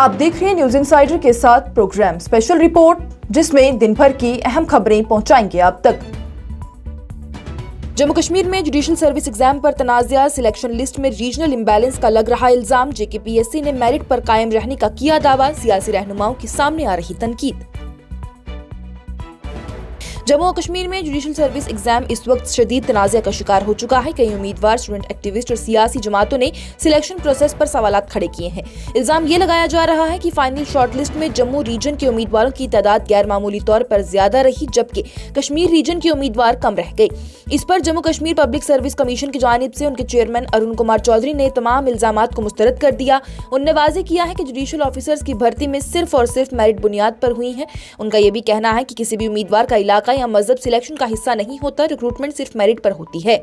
آپ دیکھ رہے ہیں نیوز انسائیڈر کے ساتھ پروگرام اسپیشل رپورٹ، جس میں دن بھر کی اہم خبریں پہنچائیں گے آپ تک۔ جموں کشمیر میں جوڈیشل سروس ایگزام پر تنازعہ، سلیکشن لسٹ میں ریجنل امبیلنس کا لگ رہا الزام، JKPSC نے میرٹ پر قائم رہنے کا کیا دعویٰ، سیاسی رہنماؤں کے سامنے آ رہی تنقید۔ جموں و کشمیر میں جوڈیشل سروس ایگزام اس وقت شدید تنازع کا شکار ہو چکا ہے۔ کئی امیدوار، اسٹوڈنٹ ایکٹیوسٹ اور سیاسی جماعتوں نے سلیکشن پروسیس پر سوالات کھڑے کیے ہیں۔ الزام یہ لگایا جا رہا ہے کہ فائنل شارٹ لسٹ میں جموں ریجن کے امیدواروں کی تعداد غیر معمولی طور پر زیادہ رہی، جبکہ کشمیر ریجن کے امیدوار کم رہ گئے۔ اس پر Jammu Kashmir public service commission کی جانب سے ان کے چیئرمین ارون کمار چودھری نے تمام الزامات کو مسترد کر دیا۔ انہوں نے واضح کیا ہے کہ جوڈیشل آفیسرز کی بھرتی میں صرف اور صرف میرٹ بنیاد پر ہوئی ہے۔ ان کا یہ بھی کہنا ہے کہ کسی بھی امیدوار کا علاقہ یا مذہب سلیکشن کا حصہ نہیں ہوتا، ریکروٹمنٹ صرف میرٹ پر ہوتی ہے۔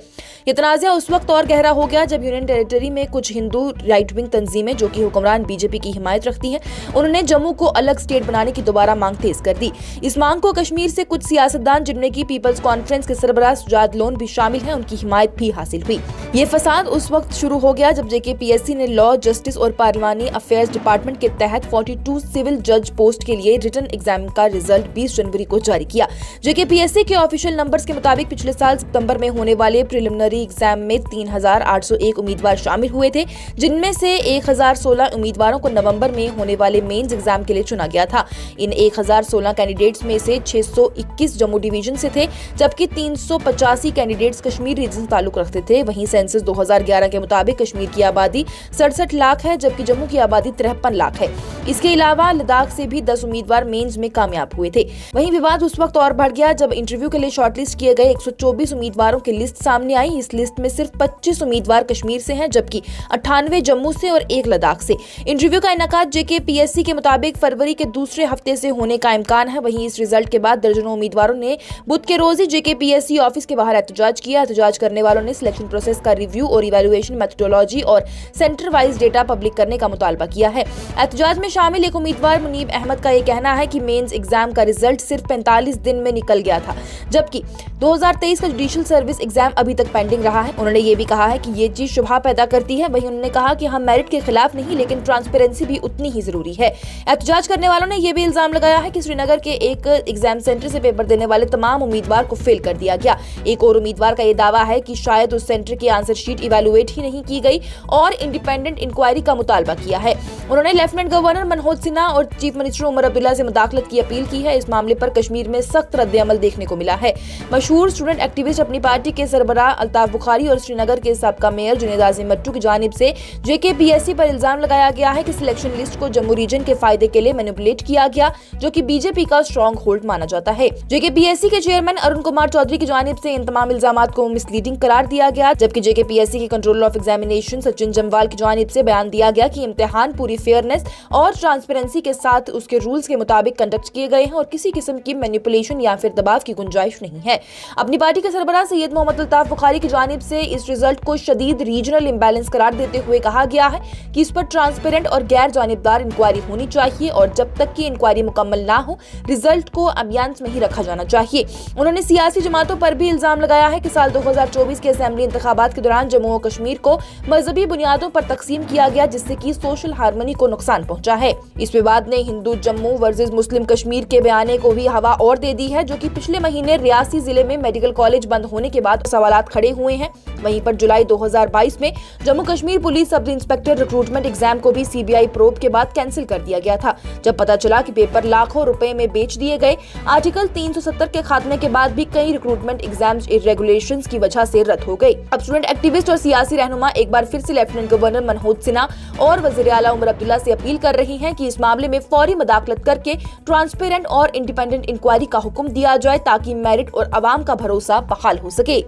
یہ تنازع اس وقت اور گہرا ہو گیا جب یونین ٹیریٹری میں کچھ ہندو رائٹ ونگ تنظیمیں، جو کہ حکمران BJP کی حمایت رکھتی ہیں، انہوں نے جموں کو الگ اسٹیٹ بنانے کی دوبارہ مانگ تیز کر دی۔ اس مانگ کو کشمیر سے کچھ سیاستدان، جن میں کی پیپلز کانفرنس کے سربراہ سجاد لون بھی شامل ہیں، ان کی حمایت بھی حاصل ہوئی۔ یہ فساد اس وقت شروع ہو گیا جب JKPSC نے لا، جسٹس اور پارلیمانی افیئرز ڈپارٹمنٹ کے تحت 42 سول جج پوسٹ کے لیے ریٹن ایگزام کا رزلٹ 20 جنوری کو جاری کیا۔ JKPSC کے آفیشیل نمبرز کے مطابق پچھلے سال ستمبر میں ہونے والے پریلیمنری ایگزام میں 3801 امیدوار شامل ہوئے تھے، جن میں سے 1016 امیدواروں کو نومبر میں ہونے والے مینز ایگزام کے لیے چنا گیا تھا۔ ان 1016 کینڈیڈیٹس میں سے 621 جموں ڈویژن سے تھے، جبکہ 385 کینڈیڈیٹس کشمیر ریجن سے تعلق رکھتے تھے۔ وہیں سینسس 2011 کے مطابق کشمیر کی آبادی 67 لاکھ ہے، جبکہ جموں کی آبادی 53 لاکھ ہے۔ اس کے علاوہ لداخ سے بھی 10 امیدوار مینز میں کامیاب ہوئے تھے۔ وہیں وواد اس وقت اور بڑھ گیا جب انٹرویو کے لیے شارٹ لسٹ کیے گئے 124 امیدواروں کی لسٹ سامنے آئی۔ اس لسٹ میں صرف 25 امیدوار کشمیر سے ہیں، جبکہ 98 جموں سے اور 1 لداخ سے۔ انٹرویو کا انعقاد JKPSC کے مطابق فروری کے دوسرے ہفتے سے ہونے کا امکان ہے۔ وہیں اس رزلٹ کے بعد درجنوں امیدواروں نے بدھ کے روز ہی JKPSC آفس کے باہر احتجاج کیا۔ احتجاج کرنے والوں نے سلیکشن پروسیس کا ریویو اور ایویلویشن میتھڈولوجی اور سینٹر وائز ڈیٹا پبلک کرنے کا مطالبہ کیا ہے۔ احتجاج میں شامل ایک امیدوار منیب احمد کا یہ کہنا ہے کہ مینز ایگزام کا رزلٹ صرف 45 دن میں نکل گیا تھا، جبکہ 2023 کا جوڈیشل سروس ایگزام ابھی تک پینڈنگ رہا ہے۔ انہوں نے یہ بھی کہا ہے کہ یہ چیز شبہ پیدا کرتی ہے۔ وہیں انہوں نے کہا کہ ہم میرٹ کے خلاف نہیں، لیکن ٹرانسپیرنسی بھی اتنی ہی ضروری ہے۔ احتجاج کرنے والوں نے یہ بھی الزام لگایا ہے کہ سری نگر کے ایک ایگزام سینٹر سے پیپر دینے والے تمام امیدوار کو فیل کر دیا گیا۔ ایک اور امیدوار کا یہ دعویٰ ہے کہ شاید اس سینٹر کی آنسر شیٹ ایویلویٹ ہی نہیں کی گئی اور انڈیپینڈنٹ انکوائری کا مطالبہ کیا ہے۔ انہوں نے لیفٹیننٹ گورنر منہوج سنہا اور چیف منسٹر عمر عبداللہ سے مداخلت کی اپیل کی ہے۔ اس معاملے پر کشمیر میں سخت رد عمل دیکھنے کو ملا ہے۔ مشہور اسٹوڈنٹ ایکٹیوسٹ اپنی پارٹی کے سربراہ الطاف بخاری اور سری نگر کے سابقہ میئر جنید اعظم مٹو کی جانب سے JKPSC پر الزام لگایا گیا ہے کہ سلیکشن لسٹ کو جموں ریجن کے فائدے کے لیے مینیپولیٹ کیا گیا، جو کہ BJP کا اسٹرانگ ہولڈ مانا جاتا ہے۔ JKPSC کے چیئرمین ارون کمار چودھری کی جانب سے ان تمام الزامات کو مسلیڈنگ قرار دیا گیا، جبکہ JKPSC کے controller of examination Sachin Jammwal کی جانب سے بیان دیا گیا کہ امتحان پوری فیئرنیس اور ٹرانسپیرنسی کے ساتھ اس کے رولز کے مطابق کنڈکٹ کیے گئے ہیں اور کسی قسم کی مینیپولیشن یا پھر دباؤ کی گنجائش نہیں ہے۔ اپنی پارٹی کے سربراہ سید محمد الطاف بخاری کی جانب سے اس رزلٹ کو شدید ریجنل امبیلنس قرار دیتے ہوئے کہا گیا ہے کہ اس پر ٹرانسپیرنٹ اور غیر جانبدار انکوائری ہونی چاہیے اور جب تک کہ انکوائری مکمل نہ ہو رزلٹ کو ابیانس میں ہی رکھا جانا چاہیے۔ انہوں نے سیاسی جماعتوں پر بھی الزام لگایا ہے کہ سال 2024 کے اسمبلی انتخابات کے دوران جموں و کشمیر کو مذہبی بنیادوں پر تقسیم کیا گیا، جس سے کہ سوشل ہارمونی کو نقصان پہنچا ہے۔ اس وواد نے ہندو جموں ورسز مسلم کشمیر کے بیانے کو بھی ہوا اور دے دی ہے، جو کہ پچھلے مہینے ریاسی ضلع میں میڈیکل کالج بند ہونے کے بعد سوالات کھڑے ہوئے ہیں۔ وہیں پر جولائی 2022 میں جموں کشمیر پولیس سب انسپکٹر ریکروٹمنٹ ایگزام کو بھی CBI پروب کے بعد کینسل کر دیا گیا تھا، جب پتہ چلا کہ پیپر لاکھوں روپے میں بیچ دیے گئے۔ آرٹیکل 370 کے خاتمے کے بعد بھی کئی ریکروٹمنٹ ایگزامز ریگولیشنز کی وجہ سے رد ہو گئی۔ اب اسٹوڈنٹ ایکٹیوسٹ اور سیاسی رہنما ایک بار پھر سے لیفٹیننٹ گورنر منہوج سنہا اور وزیر اعلیٰ عمر عبداللہ سے اپیل کر رہی ہیں کہ اس معاملے میں فوری مداخلت کر کے ٹرانسپیرنٹ اور انڈیپینڈنٹ انکوائری کا حکم دیا جائے تاکہ میرٹ اور عوام کا بھروسہ بحال ہو سکے۔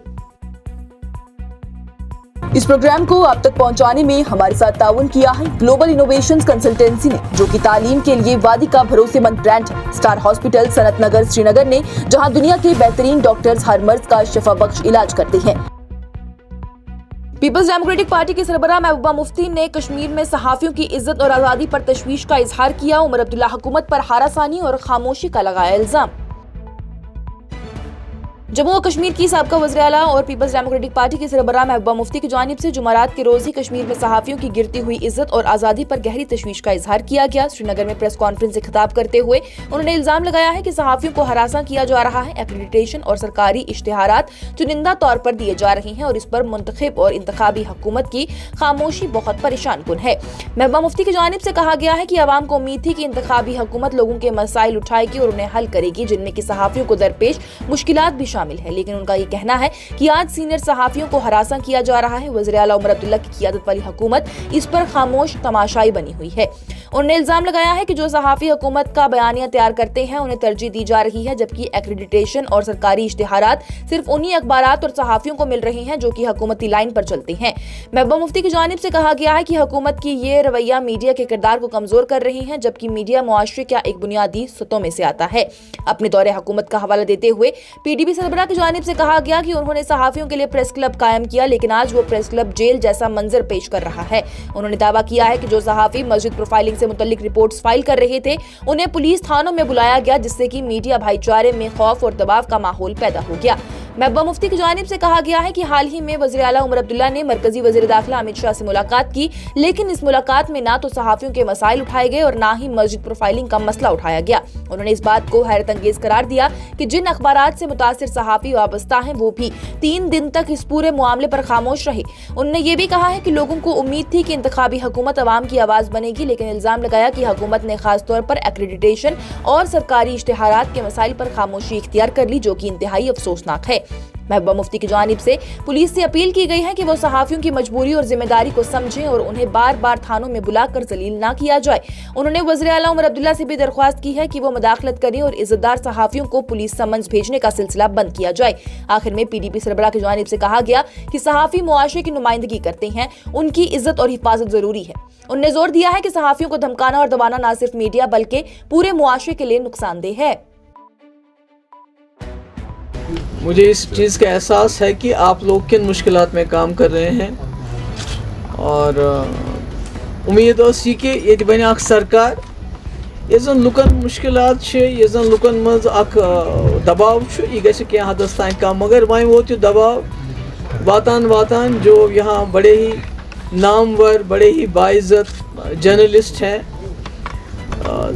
اس پروگرام کو آپ تک پہنچانے میں ہمارے ساتھ تعاون کیا ہے گلوبل انوویشنز کنسلٹنسی نے، جو کہ تعلیم کے لیے وادی کا بھروسے مند برانڈ ہے۔ اسٹار ہاسپٹل صنعت نگر سری نگر نے، جہاں دنیا کے بہترین ڈاکٹرز ہر مرض کا شفا بخش علاج کرتے ہیں۔ پیپلز ڈیموکریٹک پارٹی کے سربراہ محبوبہ مفتی نے کشمیر میں صحافیوں کی عزت اور آزادی پر تشویش کا اظہار کیا۔ عمر عبداللہ حکومت پر ہراسانی اور خاموشی کا لگایا الزام۔ जम्मू और कश्मीर की साबका वज़ीर आला और पीपल्स डेमोक्रेटिक पार्टी के सरबराह महबूबा मुफ्ती की जानिब से जुमेरात के रोज ही कश्मीर में सहाफ़ियों की गिरती हुई इज्जत और आज़ादी पर गहरी तशवीश का इजहार किया गया। श्रीनगर में प्रेस कॉन्फ्रेंस से खिताब करते हुए उन्होंने इल्जाम लगाया है कि सहाफ़ियों को हरासा किया जा रहा है। एक्रेडिटेशन और सरकारी इश्तिहारात चुनिंदा तौर पर दिए जा रहे हैं और इस पर मुंतखब और इंतखाबी हुकूमत की खामोशी बहुत परेशान कुन है। महबूबा मुफ्ती की जानिब से कहा गया है कि अवाम को उम्मीद थी कि इंतखाबी हुकूमत लोगों के मसाइल उठाएगी और उन्हें हल करेगी, जिनमें कि सहाफ़ियों को दरपेश मुश्किलात भी शामिल है। लेकिन उनका ये कहना है कि आज सीनियर सहाफ़ियों को हरासा किया जा रहा है। वज़ीर आला उमर अब्दुल्ला की क़ियादत वाली हुकूमत इस पर खामोश तमाशाई बनी हुई है। उन्होंने इल्जाम लगाया है कि जो सहाफ़ी हुकूमत का बयानिया तैयार करते हैं उन्हें तरजीह दी जा रही है, जबकि एक्रेडिटेशन और सरकारी इश्तिहारात सिर्फ उन्हीं अखबारात और सहाफ़ियों को मिल रहे हैं जो कि हुकूमती लाइन पर चलते हैं। महबूबा मुफ्ती की जानिब से कहा गया है कि हुकूमत की ये रवैया मीडिया के किरदार को कमजोर कर रही है, जबकि मीडिया मुआशरे का एक बुनियादी सतह में से आता है। अपने दौरे हुकूमत का हवाला देते हुए पीडीपी सरबराह की जानिब से कहा गया कि उन्होंने सहाफ़ियों के लिए प्रेस क्लब कायम किया, लेकिन आज वो प्रेस क्लब जेल जैसा मंजर पेश कर रहा है। उन्होंने दावा किया है कि जो सहाफ़ी मस्जिद प्रोफाइलिंग से मुतल्लिक रिपोर्ट्स फाइल कर रहे थे उन्हें पुलिस थानों में बुलाया गया, जिससे कि मीडिया भाईचारे में खौफ और दबाव का माहौल पैदा हो गया। महबूबा मुफ्ती की जानिब से कहा गया है कि हाल ही में वज़ीर आला उमर अब्दुल्ला ने मरकजी वज़ीर दाखिला अमित शाह से मुलाकात की, लेकिन इस मुलाकात में ना तो सहाफ़ियों के मसाइल उठाए गए और ना ही मस्जिद प्रोफाइलिंग का मसला उठाया गया। उन्होंने इस बात को हैरत अंगेज करार दिया कि जिन अखबारात से मुतासिर सहाफ़ी वाबस्ता हैं वो भी 3 दिन तक इस पूरे मामले पर खामोश रहे। उन्होंने ये भी कहा है कि लोगों को उम्मीद थी कि इंतखाबी हुकूमत अवाम की आवाज़ बनेगी, लेकिन इल्जाम लगाया कि हुकूमत ने खास तौर पर एक्रेडिटेशन और सरकारी इश्तिहारात के मसाइल पर खामोशी इख्तियार कर ली, जो कि इंतहाई अफसोसनाक है। महबूबा मुफ्ती की जानिब से पुलिस से अपील की गई है कि वो सहाफ़ियों की मजबूरी और जिम्मेदारी को समझें और उन्हें बार बार थानों में बुलाकर जलील ना किया जाए। उन्होंने वज़ीर आला उमर अब्दुल्ला से भी दरख्वास्त की है कि वो मुदाखलत करें और इज्जतदार सहाफ़ियों को पुलिस समन्स भेजने का सिलसिला बंद किया जाए। आखिर में पीडीपी सरबराह की जानिब से कहा गया कि सहाफ़ी मुआशरे की नुमाइंदगी करते हैं, उनकी इज्जत और हिफाजत जरूरी है। उन्होंने जोर दिया है कि सहाफ़ियों को धमकाना और दबाना न सिर्फ मीडिया बल्कि पूरे मुआशरे के लिए नुकसानदेह है। मुझे इस चीज़ का एहसास है कि आप लोग किन मुश्किलात में काम कर रहे हैं और उम्मीद है कि ये बने अख सरकार ये जन लुकन मुश्किलात ये जन लुकन मज अख दबाव यह गि क्या हदस तान कम, मगर वह वोत दबाव वातान वातान जो यहाँ बड़े ही नामवर बड़े ही बाइज्जत जर्नलिस्ट हैं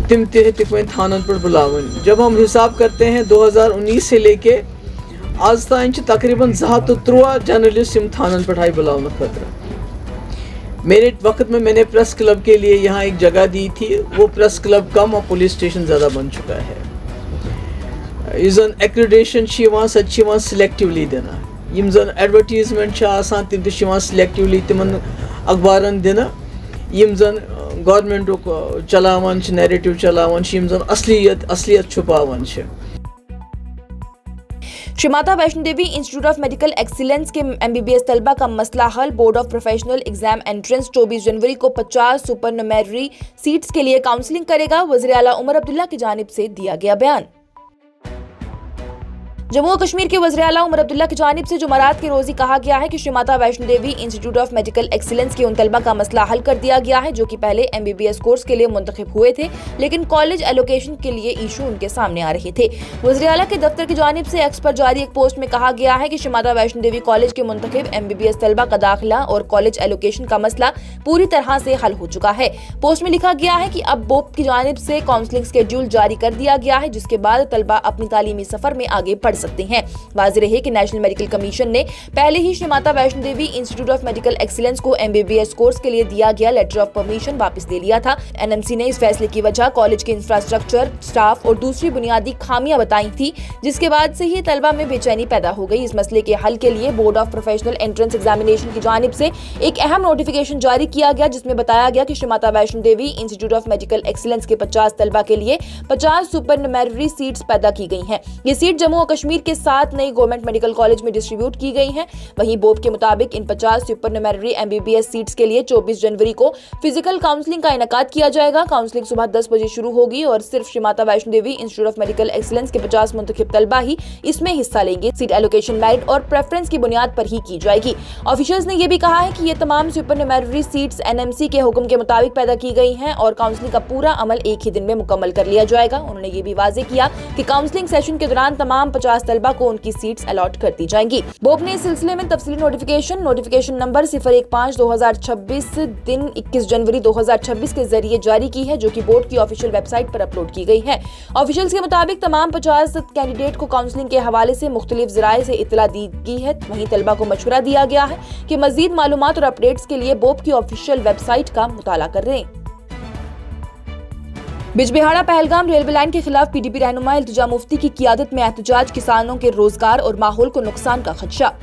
तिम वह थानन पर बुलावन। जब हम हिसाब करते हैं 2019 से लेके आज तान तकरीबन 213 जर्नलिस्ट थानन पर बुलाने खतर। मेरे वक्त में मैंने प्रेस क्लब के लिए यहाँ एक जगह दी थी, वो प्रेस क्लब कम और पुलिस स्टेशन ज़्यादा बन चुका है। इज़न एक्रेडिटेशन सह सिलेक्टिवली दिना, यम जन एडवर्टीजमेंट तम सिलेक्टिवली तिमन अखबारन दिना, यम जन गवर्नमेंट चलावन नैरेटिव चलावन यम जन असलियत छुपावन। Shri Mata Vaishno Devi institute of medical excellence के एमबीबीएस तलबा का मसला हल। Board of professional exam entrance 24 जनवरी को 50 सुपरन्यूमेररी सीट्स के लिए काउंसलिंग करेगा। वज़ीर आला उमर अब्दुल्ला की जानिब से दिया गया बयान। जम्मू और कश्मीर के वज़ीर आला उमर अब्दुल्ला की जानिब से जुमेरात के रोज ही कहा गया है कि Shri Mata Vaishno Devi institute of medical excellence के उन तलबा का मसला हल कर दिया गया है जो कि पहले एमबीबीएस कोर्स के लिए मुंतखब हुए थे, लेकिन कॉलेज एलोकेशन के लिए इशू उनके सामने आ रहे थे। वज़ीर आला के दफ्तर की जानिब से एक्स पर जारी एक पोस्ट में कहा गया है कि श्री माता वैष्णो देवी कॉलेज के मुंतखब एमबीबीएस तलबा का दाखिला और कॉलेज एलोकेशन का मसला पूरी तरह से हल हो चुका है। पोस्ट में लिखा गया है कि अब बोर्ड की जानिब से काउंसलिंग शेड्यूल जारी कर दिया गया है, जिसके बाद तलबा अपनी तालीमी सफर में आगे बढ़ सकते हैं। वाज़ेह रहे कि नेशनल मेडिकल कमीशन ने पहले ही Shri Mata Vaishno Devi institute of medical excellence को एमबीबीएस कोर्स के लिए दिया गया लेटर ऑफ परमिशन वापस ले लिया था। एनएमसी ने इस फैसले की वजह कॉलेज के इंफ्रास्ट्रक्चर, स्टाफ और दूसरी बुनियादी खामियां बताई थी, जिसके बाद से ही तलबा में बेचैनी पैदा हो गई। इस मसले के हल के लिए board of professional entrance examination की जानिब से एक अहम नोटिफिकेशन जारी किया गया, जिसमें बताया गया कि Shri Mata Vaishno Devi institute of medical excellence के 50 तलबा के लिए 50 सुपरन्यूमेररी सीट्स पैदा की गई हैं। ये सीट जम्मू और कश्मीर के 7 नई गवर्नमेंट मेडिकल कॉलेज में डिस्ट्रीब्यूट की गई हैं। वहीं बोर्ड के मुताबिक इन 50 सुपरन्यूमेररी एमबीबीएस सीट्स के लिए 24 जनवरी को फिजिकल काउंसलिंग का इनेकाद किया जाएगा। काउंसलिंग सुबह 10 बजे शुरू होगी और सिर्फ Shri Mata Vaishno Devi institute of medical excellence के 50 मुंतखब तलबा ही इसमें हिस्सा लेंगे। सीट एलोकेशन मेरिट और प्रेफरेंस की बुनियाद पर ही की जाएगी। ऑफिशियल्स ने यह भी कहा है कि ये तमाम सुपरन्यूमेररी सीट्स एनएमसी के हुक्म के मुताबिक पैदा की गई हैं और काउंसलिंग का पूरा अमल एक ही दिन में मुकम्मल कर लिया जाएगा। उन्होंने ये भी वाज़ेह किया कि काउंसलिंग सेशन के दौरान तमाम 50 50 तलबा को उनकी सीट्स अलॉट कर दी जाएंगी। बोर्ड ने इस सिलसिले में तफसीली नोटिफिकेशन नंबर 015/2026 दिन 21 जनवरी 2026 के जरिए जारी की है, जो कि बोर्ड की ऑफिशियल वेबसाइट पर अपलोड की गई है। ऑफिशियल्स के मुताबिक तमाम 50 कैंडिडेट को काउंसलिंग के हवाले से मुख्तलिफ ज़राए से इत्तला दी गई है। वहीं तलबा को मशवरा दिया गया है कि मजीद मालूमात और अपडेट्स के लिए बोर्ड की ऑफिशियल वेबसाइट का मुताला करें। बिजबिहाड़ा पहलगाम रेलवे लाइन के खिलाफ पीडीपी रहनुमा इल्तिजा मुफ्ती की क़ियादत में एहतजाज, किसानों के रोजगार और माहौल को नुकसान का खदशा।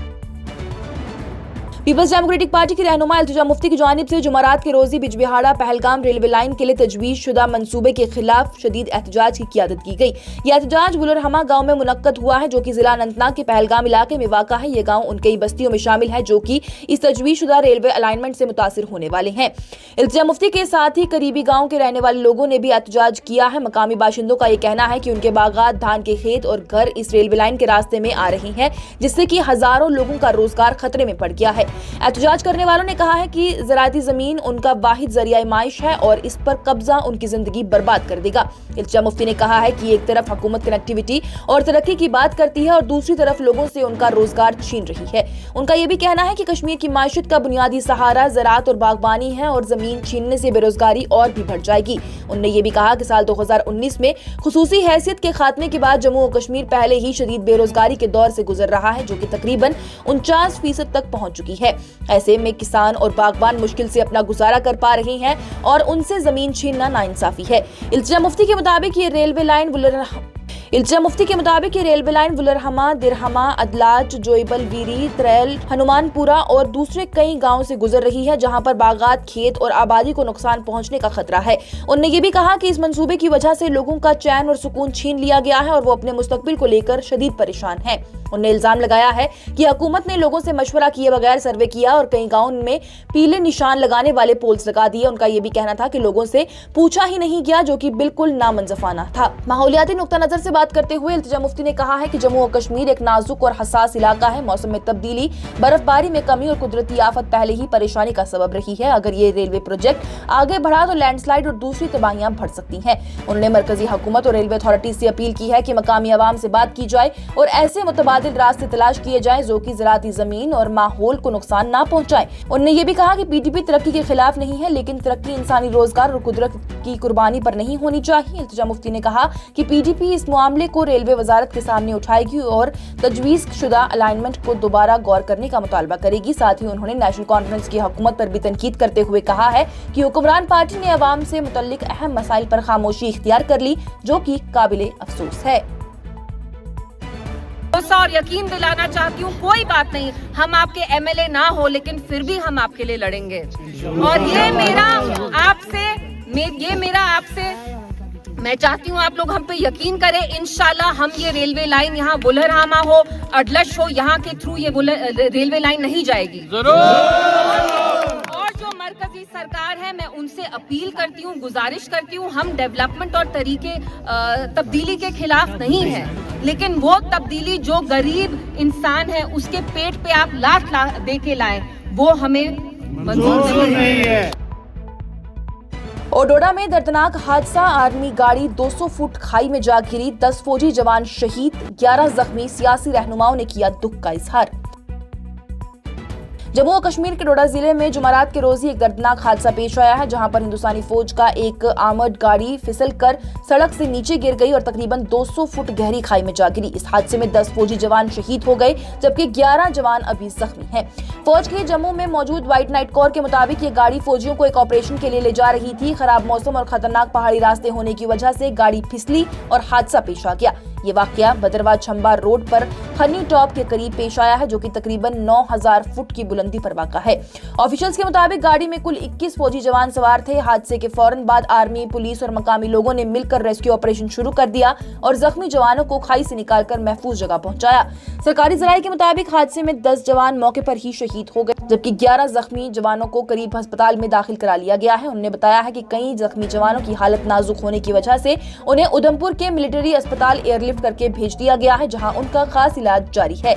पीपल्स डेमोक्रेटिक पार्टी की रहनुमा इल्तिजा मुफ्ती की जानिब से जुमेरात के रोजी बिजबिहाड़ा पहलगाम रेलवे लाइन के लिए तजवीज़ शुदा मंसूबे के खिलाफ शदीद एहतजाज की क़ियादत की गई। यह एहतजाज बुलरहमा गांव में मुनक्कद हुआ है, जो कि जिला अनंतनाग के पहलगाम इलाके में वाक़ा है। ये गांव उन कई बस्तियों में शामिल है जो कि इस तजवीज़ शुदा रेलवे अलाइनमेंट से मुतासिर होने वाले हैं। इल्तिजा मुफ्ती के साथ ही करीबी गाँव के रहने वाले लोगों ने भी एहतजाज किया है। मकामी बाशिंदों का ये कहना है कि उनके बागात, धान के खेत और घर इस रेलवे लाइन के रास्ते में आ रहे हैं, जिससे कि हजारों लोगों का रोजगार खतरे में पड़ गया है। एहतजाज करने वालों ने कहा है कि ज़राअती ज़मीन उनका वाहिद ज़रिया माइश है और इस पर कब्जा उनकी जिंदगी बर्बाद कर देगा। इल्तिजा मुफ्ती ने कहा है कि एक तरफ हुकूमत कनेक्टिविटी और तरक्की की बात करती है और दूसरी तरफ लोगों से उनका रोजगार छीन रही है। उनका ये भी कहना है कि कश्मीर की माइशत का बुनियादी सहारा ज़राअत और बागबानी है और ज़मीन छीनने से बेरोजगारी और भी बढ़ जाएगी। उन्होंने ये भी कहा कि साल 2019 में खुसूसी हैसियत के खात्मे के बाद जम्मू और कश्मीर पहले ही शदीद बेरोजगारी के दौर से गुजर रहा है, जो कि तकरीबन 49% तक पहुंच चुकी है। ऐसे में किसान और बागबान मुश्किल से अपना गुजारा कर पा रहे हैं और उनसे जमीन छीनना नाइंसाफी है। इल्तिजा मुफ्ती के मुताबिक ये रेलवे लाइन बुलरहमा, दिरहमा, अदलाज, जोइबल, वीरी, त्रेल, हनुमानपुरा और दूसरे कई गांवों से गुजर रही है, जहां पर बागात, खेत और आबादी को नुकसान पहुंचने का खतरा है। उन्होंने ये भी कहा कि इस मंसूबे की वजह से लोगों का चैन और सुकून छीन लिया गया है और वो अपने मुस्तकबिल को लेकर शदीद परेशान है। उन्होंने इल्जाम लगाया है कि हुकूमत ने लोगों से मशवरा किए बगैर सर्वे किया और कई गाँव में पीले निशान लगाने वाले पोल्स लगा दिए। उनका ये भी कहना था कि लोगों से पूछा ही नहीं गया, जो कि बिल्कुल नामंजफाना था। माहौलियाती नुक्ता नजर से बात करते हुए इल्तिजा मुफ्ती ने कहा है कि जम्मू और कश्मीर एक नाजुक और हसास इलाका है। मौसम में तब्दीली, बर्फबारी में कमी और कुदरती आफत पहले ही परेशानी का सबब रही है। अगर ये रेलवे प्रोजेक्ट आगे बढ़ा तो लैंडस्लाइड और दूसरी तबाहियां बढ़ सकती हैं। उन्होंने मरकजी हुकूमत और रेलवे अथॉरिटी से अपील की है कि मकामी अवाम से बात की जाए और ऐसे मुतबादिल रास्ते तलाश किए जाएं जो कि ज़राअती ज़मीन और माहौल को नुकसान ना पहुंचाएं। उन्होंने ये भी कहा कि पीडीपी तरक्की के खिलाफ नहीं है, लेकिन तरक्की इंसानी रोजगार और कुदरत की कुर्बानी पर नहीं होनी चाहिए। इल्तिजा मुफ्ती ने कहा कि पीडीपी इस मामले को रेलवे वजारत के सामने उठाएगी और तजवीज़ शुदा अलाइनमेंट को दोबारा गौर करने का मुतालबा करेगी। साथ ही उन्होंने नेशनल कॉन्फ्रेंस की हुकूमत पर भी तनकीद करते हुए कहा है कि हुक्मरान पार्टी ने अवाम से मुतल्लिक अहम मसाइल पर खामोशी इख्तियार कर ली, जो कि काबिले अफसोस है। और यकीन दिलाना चाहती हूँ, कोई बात नहीं, हम आपके एमएलए ना हो लेकिन फिर भी हम आपके लिए लड़ेंगे। और ये मेरा आपसे मैं चाहती हूँ आप लोग हम पे यकीन करें। इंशाल्लाह हम ये रेलवे लाइन यहाँ बुलरहमा हो, अडलश हो, यहाँ के थ्रू ये रेलवे लाइन नहीं जाएगी जरूर। और जो मरकजी सरकार है, मैं उनसे अपील करती हूँ, गुजारिश करती हूँ, हम डेवलपमेंट और तरीके तब्दीली के खिलाफ नहीं है, लेकिन वो तब्दीली जो गरीब इंसान है उसके पेट पे आप लात दे के लाएं, वो हमें मंजूर नहीं है। ओडोडा में दर्दनाक हादसा, आर्मी गाड़ी 200 फुट खाई में जा गिरी, 10 फौजी जवान शहीद, 11 जख्मी, सियासी रहनुमाओं ने किया दुख का इजहार। जम्मू और कश्मीर के डोडा जिले में जुमेरात के रोज ही एक दर्दनाक हादसा पेश आया है, जहां पर हिंदुस्तानी फौज का एक आर्मर्ड गाड़ी फिसलकर सड़क से नीचे गिर गई और तकरीबन 200 फुट गहरी खाई में जा गिरी। इस हादसे में 10 फौजी जवान शहीद हो गए, जबकि 11 जवान अभी जख्मी हैं। फौज के जम्मू में मौजूद व्हाइट नाइट कोर के मुताबिक ये गाड़ी फौजियों को एक ऑपरेशन के लिए ले जा रही थी। खराब मौसम और खतरनाक पहाड़ी रास्ते होने की वजह से गाड़ी फिसली और हादसा पेश आ गया। ये वाकया भद्रवाह चंबा रोड पर हनी टॉप के करीब पेश आया है, जो कि तकरीबन 9000 फुट की बुलंदी पर वाक़ा है। ऑफिशियल्स के मुताबिक गाड़ी में कुल 21 फौजी जवान सवार थे। हादसे के फौरन बाद आर्मी, पुलिस और मकामी लोगों ने मिलकर रेस्क्यू ऑपरेशन शुरू कर दिया और जख्मी जवानों को खाई से निकालकर महफूज जगह पहुंचाया। सरकारी ज़राए के मुताबिक हादसे में 10 जवान मौके पर ही शहीद हो गए, जबकि 11 जख्मी जवानों को करीब अस्पताल में दाखिल करा लिया गया है। उन्होंने बताया है कि कई जख्मी जवानों की हालत नाजुक होने की वजह से उन्हें उधमपुर के मिलिट्री अस्पताल एयरलिफ्ट करके भेज दिया गया है, जहां उनका खास इलाज जारी है।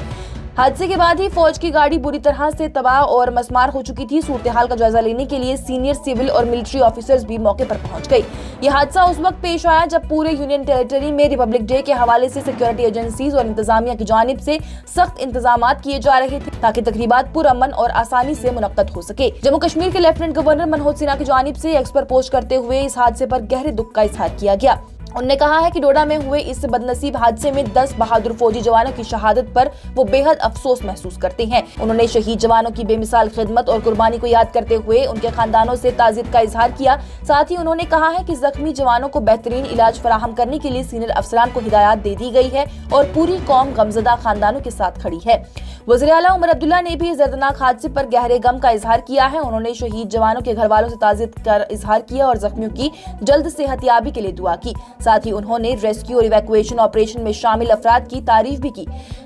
हादसे के बाद ही फौज की गाड़ी बुरी तरह से तबाह और मसमार हो चुकी थी। सूरत-ए-हाल का जायजा लेने के लिए सीनियर सिविल और मिलिट्री ऑफिसर्स भी मौके पर पहुंच गए। ये हादसा उस वक्त पेश आया जब पूरे यूनियन टेरिटरी में रिपब्लिक डे के हवाले से सिक्योरिटी एजेंसीज और इंतजामिया की जानिब से सख्त इंतजामात किए जा रहे थे ताकि तकरीबात पुरअमन और आसानी से मुनक्कद हो सके। जम्मू कश्मीर के लेफ्टिनेंट गवर्नर मनोज सिन्हा की जानिब से एक्स पर पोस्ट करते हुए इस हादसे पर गहरे दुख का इजहार किया गया। उन्होंने कहा है कि डोडा में हुए इस बदनसीब हादसे में 10 बहादुर फौजी जवानों की शहादत पर वो बेहद अफसोस महसूस करते हैं। उन्होंने शहीद जवानों की बेमिसाल खिदमत और कुर्बानी को याद करते हुए उनके खानदानों से ताज़ियत का इजहार किया। साथ ही उन्होंने कहा है कि जख्मी जवानों को बेहतरीन इलाज फराहम करने के लिए सीनियर अफसरान को हिदायत दे दी गई है और पूरी कौम गमजदा खानदानों के साथ खड़ी है। वज़ीर आला उमर अब्दुल्ला ने भी इस दर्दनाक हादसे पर गहरे गम का इजहार किया है। उन्होंने शहीद जवानों के घर वालों से ताज़ियत का इजहार किया और जख्मियों की जल्द सेहतयाबी के लिए दुआ की। साथ ही उन्होंने रेस्क्यू और इवैक्यूएशन ऑपरेशन में शामिल अफराद की तारीफ भी की।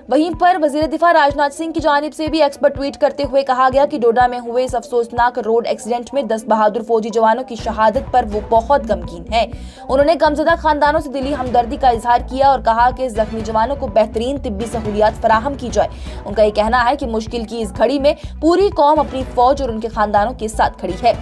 वहीं पर वज़ीर दिफा राजनाथ सिंह की जानिब से भी एक्स पर ट्वीट करते हुए कहा गया कि डोडा में हुए इस अफसोसनाक रोड एक्सीडेंट में 10 बहादुर फौजी जवानों की शहादत पर वो बहुत गमगीन है। उन्होंने गमजदा खानदानों से दिली हमदर्दी का इजहार किया और कहा कि जख्मी जवानों को बेहतरीन तिब्बी सहूलियात फराहम की जाए। उनका ये कहना है कि मुश्किल की इस घड़ी में पूरी कौम अपनी फौज और उनके खानदानों के साथ खड़ी है।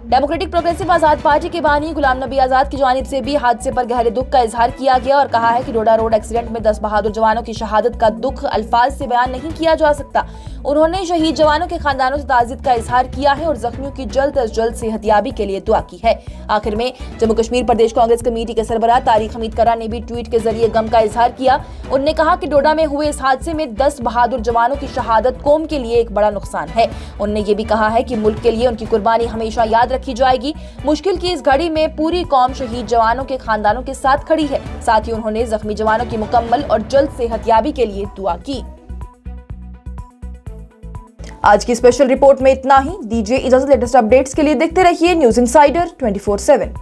डेमोक्रेटिक प्रोग्रेसिव आजाद पार्टी के बानी गुलाम नबी आजाद की जानिब से भी हादसे पर गहरे दुख का इजहार किया गया और कहा है कि डोडा रोड एक्सीडेंट में 10 बहादुर जवानों की शहादत का दुख अल्फाज से बयान नहीं किया जा सकता। उन्होंने शहीद जवानों के खानदानों से ताज़ियत का इजहार किया है और जख्मियों की जल्द अज जल्द सेहतयाबी के लिए दुआ की है। आखिर में जम्मू कश्मीर प्रदेश कांग्रेस कमेटी के सरबराह तारिक हमीद करा ने भी ट्वीट के जरिए गम का इजहार किया। उन्होंने कहा कि डोडा में हुए इस हादसे में 10 बहादुर जवानों की शहादत कौम के लिए एक बड़ा नुकसान है। उन्होंने ये भी कहा है कि मुल्क के लिए उनकी कुर्बानी हमेशा याद रखी जाएगी। मुश्किल की इस घड़ी में पूरी कौम शहीद जवानों के खानदानों के साथ खड़ी है। साथ ही उन्होंने जख्मी जवानों की मुकम्मल और जल्द सेहतयाबी के लिए दुआ की। आज की स्पेशल रिपोर्ट में इतना ही। दीजिए इजाजत। लेटेस्ट अपडेट्स के लिए देखते रहिए न्यूज़ इनसाइडर 24/7।